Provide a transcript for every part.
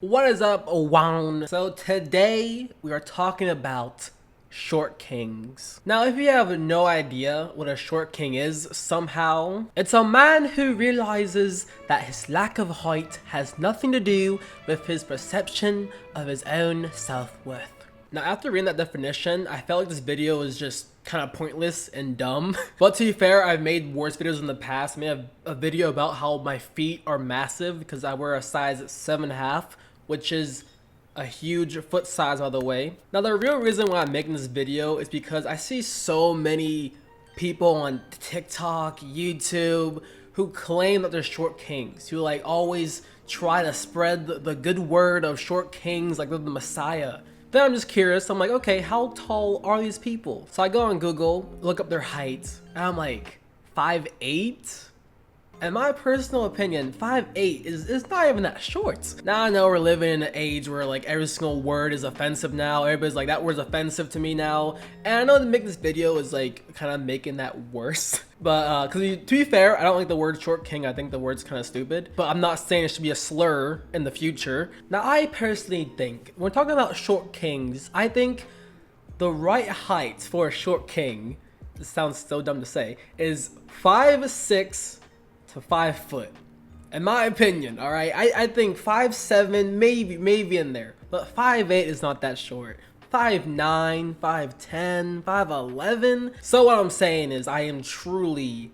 What is up, Wound? So today we are talking about short kings. Now, if you have no idea what a short king is, somehow, it's a man who realizes that his lack of height has nothing to do with his perception of his own self-worth. Now, after reading that definition, I felt like this video was just kind of pointless and dumb. But to be fair, I've made worse videos in the past. I made a video about how my feet are massive because I wear a size 7.5, which is a huge foot size, by the way. Now, the real reason why I'm making this video is because I see so many people on TikTok, YouTube, who claim that they're short kings, who like always try to spread the good word of short kings like they're the Messiah. Then I'm just curious, I'm like, okay, how tall are these people? So I go on Google, look up their height, and I'm like, 5'8"? In my personal opinion, 5'8" is not even that short. Now I know we're living in an age where like every single word is offensive now. Everybody's like, that word's offensive to me now. And I know to make this video is like kind of making that worse. But to be fair, I don't like the word short king. I think the word's kind of stupid. But I'm not saying it should be a slur in the future. Now I personally think, when we're talking about short kings, I think the right height for a short king, this sounds so dumb to say, is 5'6" to 5 foot, in my opinion. All right, I think 5'7", maybe in there, but 5'8" is not that short. 5'9", 5'10", 5'11". So what I'm saying is I am truly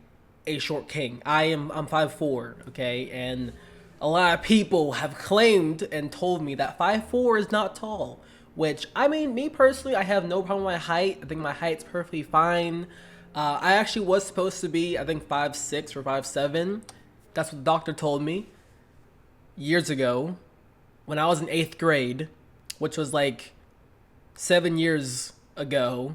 a short king. I'm 5'4", okay, and a lot of people have claimed and told me that 5'4" is not tall, which, I mean, me personally, I have no problem with my height. I think my height's perfectly fine. I actually was supposed to be, I think, 5'6" or 5'7". That's what the doctor told me years ago when I was in 8th grade, which was like 7 years ago.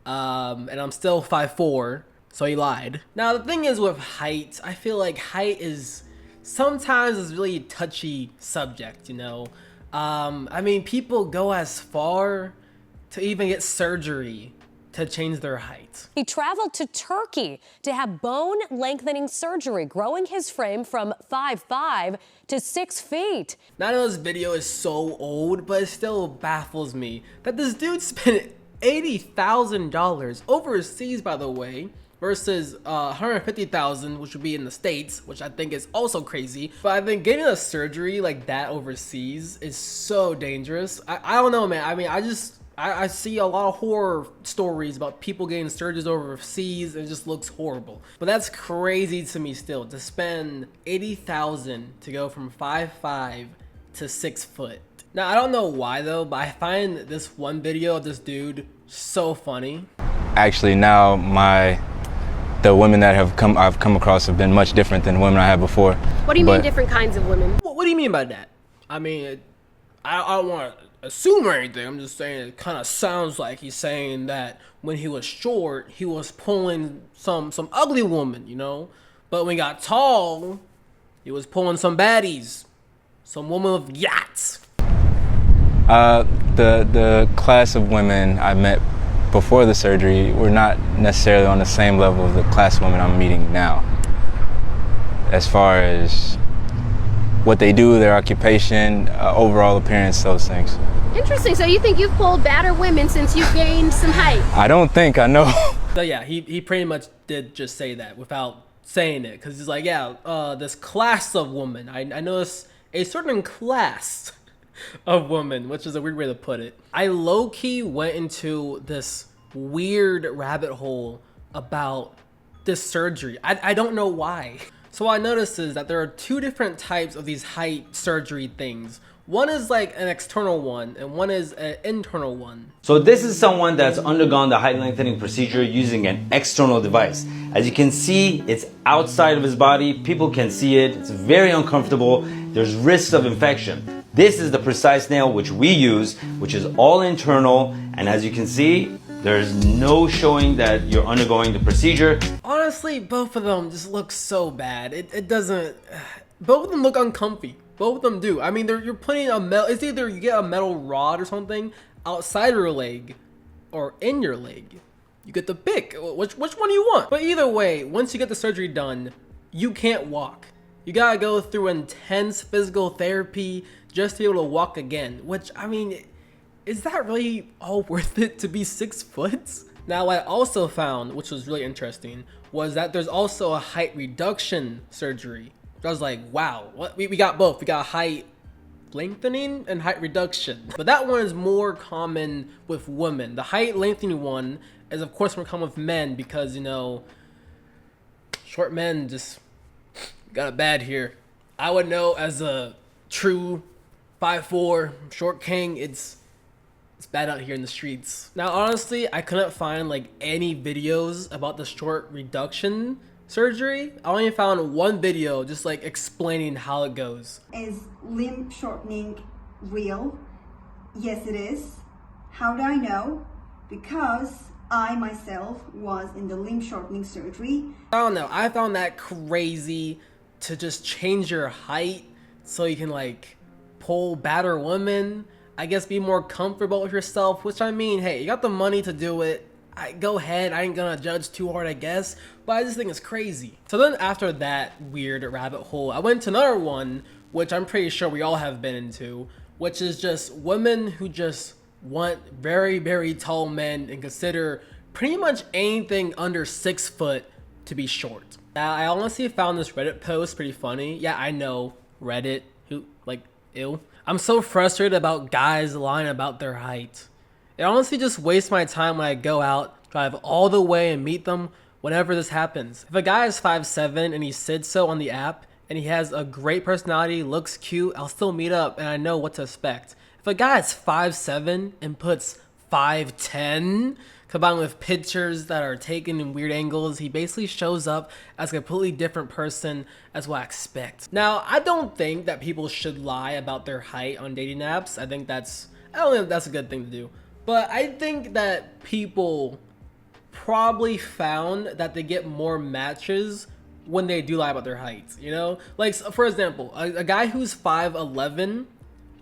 And I'm still 5'4", so he lied. Now, the thing is with height, I feel like height is sometimes is really a touchy subject, you know? I mean, people go as far to even get surgery to change their height. He traveled to Turkey to have bone lengthening surgery, growing his frame from 5'5" to 6 feet. Now I know this video is so old, but it still baffles me that this dude spent $80,000 overseas, by the way, versus $150,000, which would be in the States, which I think is also crazy. But I think getting a surgery like that overseas is so dangerous. I don't know, man. I mean, I see a lot of horror stories about people getting surgeries overseas, and it just looks horrible. But that's crazy to me still, to spend $80,000 to go from 5'5" to 6 foot. Now, I don't know why though, but I find this one video of this dude so funny. Actually, now the women that I've come across have been much different than the women I had before. What do you mean different kinds of women? What do you mean by that? I mean, I don't want to assume or anything. I'm just saying it kind of sounds like he's saying that when he was short, he was pulling some ugly woman, you know? But when he got tall, he was pulling some baddies. Some woman with yachts. The class of women I met before the surgery were not necessarily on the same level of the class of women I'm meeting now. As far as what they do, their occupation, overall appearance, those things. Interesting. So you think you've pulled badder women since you've gained some height? I don't think, I know. So yeah, he pretty much did just say that without saying it, because he's like, yeah, this class of women. I noticed a certain class of women, which is a weird way to put it. I low-key went into this weird rabbit hole about this surgery. I don't know why. So what I noticed is that there are two different types of these height surgery things. One is like an external one, and one is an internal one. So this is someone that's undergone the height lengthening procedure using an external device. As you can see, it's outside of his body. People can see it. It's very uncomfortable. There's risks of infection. This is the precise nail which we use, which is all internal. And as you can see, there's no showing that you're undergoing the procedure. Honestly, both of them just look so bad. It doesn't... Both of them look uncomfy. Both of them do. I mean, you're putting a metal... It's either you get a metal rod or something outside your leg or in your leg. You get to pick which one do you want. But either way, once you get the surgery done, you can't walk. You gotta go through intense physical therapy just to be able to walk again, which, I mean, is that really all worth it to be 6 foot? Now, what I also found, which was really interesting, was that there's also a height reduction surgery. I was like, wow, what? We got both. We got height lengthening and height reduction. But that one is more common with women. The height lengthening one is, of course, more common with men because, you know, short men just got it bad here. I would know as a true 5'4" short king, it's bad out here in the streets. Now, honestly, I couldn't find like any videos about the short reduction surgery. I only found one video just like explaining how it goes. Is limb shortening real? Yes, it is. How do I know? Because I myself was in the limb shortening surgery. I don't know. I found that crazy to just change your height so you can like pull batter women. I guess be more comfortable with yourself, which I mean, hey, you got the money to do it. Go ahead, I ain't gonna judge too hard, I guess, but I just think it's crazy. So then after that weird rabbit hole, I went to another one, which I'm pretty sure we all have been into, which is just women who just want very, very tall men and consider pretty much anything under 6 foot to be short. Now, I honestly found this Reddit post pretty funny. Yeah, I know, Reddit, who, like, ew. I'm so frustrated about guys lying about their height. It honestly just wastes my time when I go out, drive all the way and meet them whenever this happens. If a guy is 5'7" and he said so on the app, and he has a great personality, looks cute, I'll still meet up and I know what to expect. If a guy is 5'7" and puts 5'10", combined with pictures that are taken in weird angles, he basically shows up as a completely different person as what I expect. Now, I don't think that people should lie about their height on dating apps. I don't think that's a good thing to do. But I think that people probably found that they get more matches when they do lie about their heights, you know? Like, for example, a guy who's 5'11"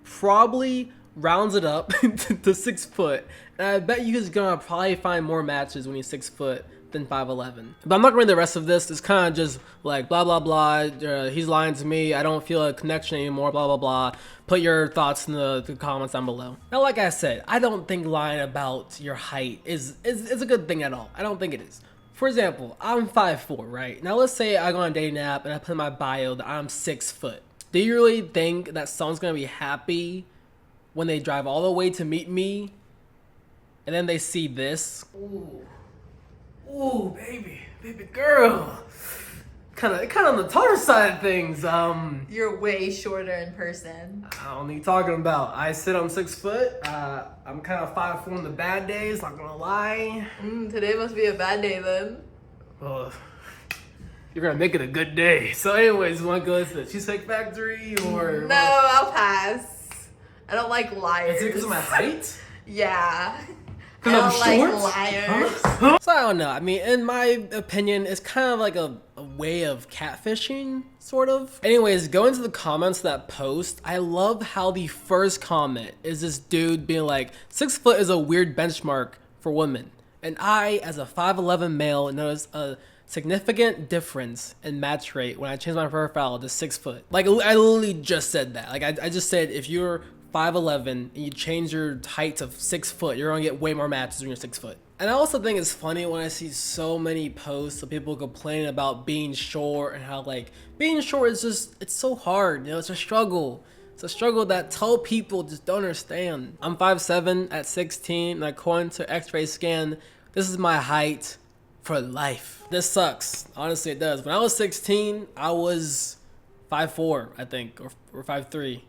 probably rounds it up to 6 foot, and I bet you he's gonna probably find more matches when he's 6 foot than 5'11". But I'm not gonna read the rest of this. It's kind of just like blah blah blah. He's lying to me. I don't feel a connection anymore. Blah blah blah. Put your thoughts in the comments down below. Now, like I said, I don't think lying about your height is a good thing at all. I don't think it is. For example, I'm 5'4", right? Now let's say I go on a dating app and I put in my bio that I'm 6 foot. Do you really think that someone's gonna be happy when they drive all the way to meet me and then they see this? Ooh, baby girl. Kind of on the taller side of things. You're way shorter in person. I don't know what you're talking about. I said I'm 6 foot. I'm kind of 5'4" on the bad days, not gonna lie. Today must be a bad day then. You're gonna make it a good day. So anyways, you wanna go to the Cheesecake Factory or? No, I'll pass. I don't like liars. Is it because of my height? Yeah. I Because don't I'm like short? liars. So I don't know. I mean, in my opinion, it's kind of like a way of catfishing, sort of. Anyways, go into the comments of that post. I love how the first comment is this dude being like, 6 foot is a weird benchmark for women. And I, as a 5'11" male, noticed a significant difference in match rate when I changed my profile to 6 foot. Like, I literally just said that. Like, I just said if you're 5'11" and you change your height to 6 foot, you're gonna get way more matches when you're 6 foot. And I also think it's funny when I see so many posts of people complaining about being short and how like being short is just, it's so hard, you know, it's a struggle. It's a struggle that tall people just don't understand. I'm 5'7" at 16, and according to x-ray scan, this is my height for life. This sucks, honestly it does. When I was 16, I was 5'4", I think, or 5'3".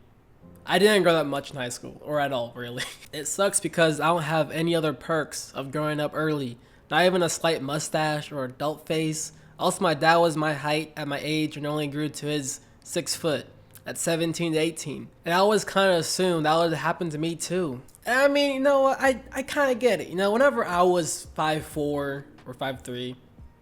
I didn't grow that much in high school, or at all, really. It sucks because I don't have any other perks of growing up early. Not even a slight mustache or adult face. Also, my dad was my height at my age and only grew to his 6 foot at 17 to 18. And I always kind of assumed that would happen to me too. And I mean, you know what, I kind of get it. You know, whenever I was 5'4" or 5'3",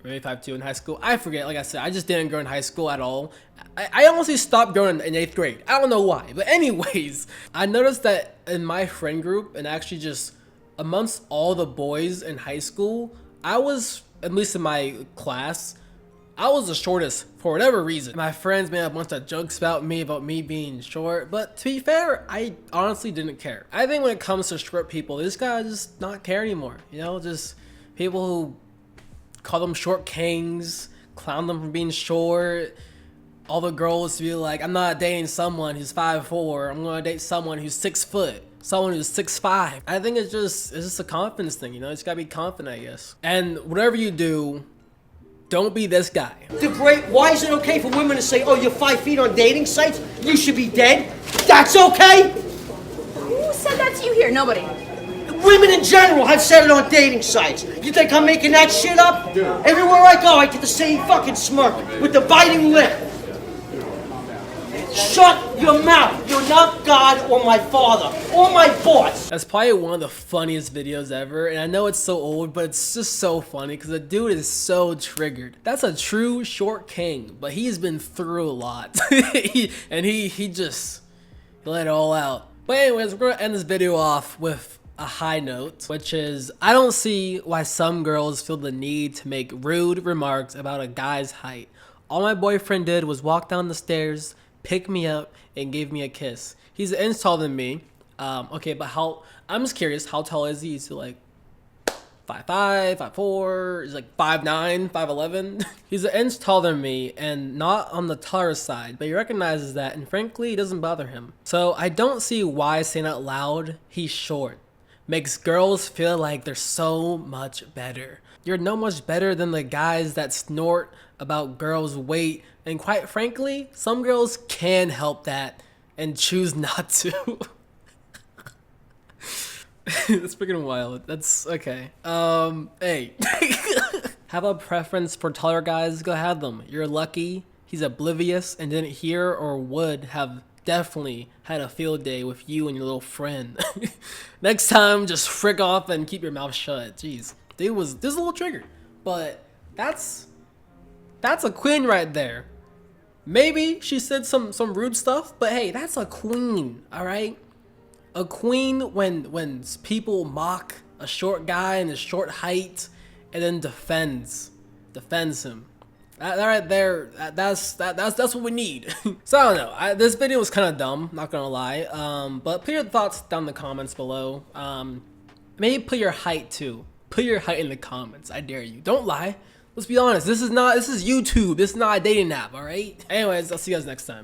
maybe 5'2" in high school, I forget, like I said, I just didn't grow in high school at all. I honestly stopped growing in 8th grade. I don't know why, but anyways, I noticed that in my friend group, and actually just amongst all the boys in high school, I was, at least in my class, I was the shortest for whatever reason. My friends made a bunch of jokes about me being short, but to be fair, I honestly didn't care. I think when it comes to short people, this guy just not care anymore. You know, just people who call them short kings, clown them for being short. All the girls be like, I'm not dating someone who's 5'4". I'm gonna date someone who's 6 foot. Someone who's 6'5". I think it's just a confidence thing, you know? You just gotta be confident, I guess. And whatever you do, don't be this guy. The great, why is it okay for women to say, oh, you're 5 feet on dating sites? You should be dead? That's okay? Who said that to you here? Nobody. Women in general have said it on dating sites. You think I'm making that shit up? Everywhere I go, I get the same fucking smirk with the biting lip. Shut your mouth. You're not God or my father or my boss. That's probably one of the funniest videos ever, and I know it's so old, but it's just so funny because the dude is so triggered. That's a true short king, but he's been through a lot. he just let it all out. But anyways, we're gonna end this video off with a high note, which is I don't see why some girls feel the need to make rude remarks about a guy's height. All my boyfriend did was walk down the stairs, pick me up, and gave me a kiss. He's an inch taller than me. Okay, but I'm just curious, how tall is he? He's like 5'5", 5'4", he's like 5'9", 5'11". He's an inch taller than me and not on the taller side, but he recognizes that, and frankly, it doesn't bother him. So I don't see why saying out loud he's short makes girls feel like they're so much better. You're no much better than the guys that snort about girls' weight, and quite frankly, some girls can help that and choose not to. That's freaking wild. That's okay. Hey. Have a preference for taller guys? Go have them. You're lucky he's oblivious and didn't hear or would have definitely had a field day with you and your little friend. Next time, just frick off and keep your mouth shut. Jeez. Dude was just a little triggered. But that's a queen right there. Maybe she said some rude stuff, but hey, that's a queen, all right? A queen when people mock a short guy and his short height and then defends him. That right there, that's what we need. So I don't know. This video was kind of dumb, not gonna lie. But put your thoughts down in the comments below. Maybe put your height too. Put your height in the comments. I dare you. Don't lie. Let's be honest. This is YouTube. This is not a dating app. All right. Anyways, I'll see you guys next time.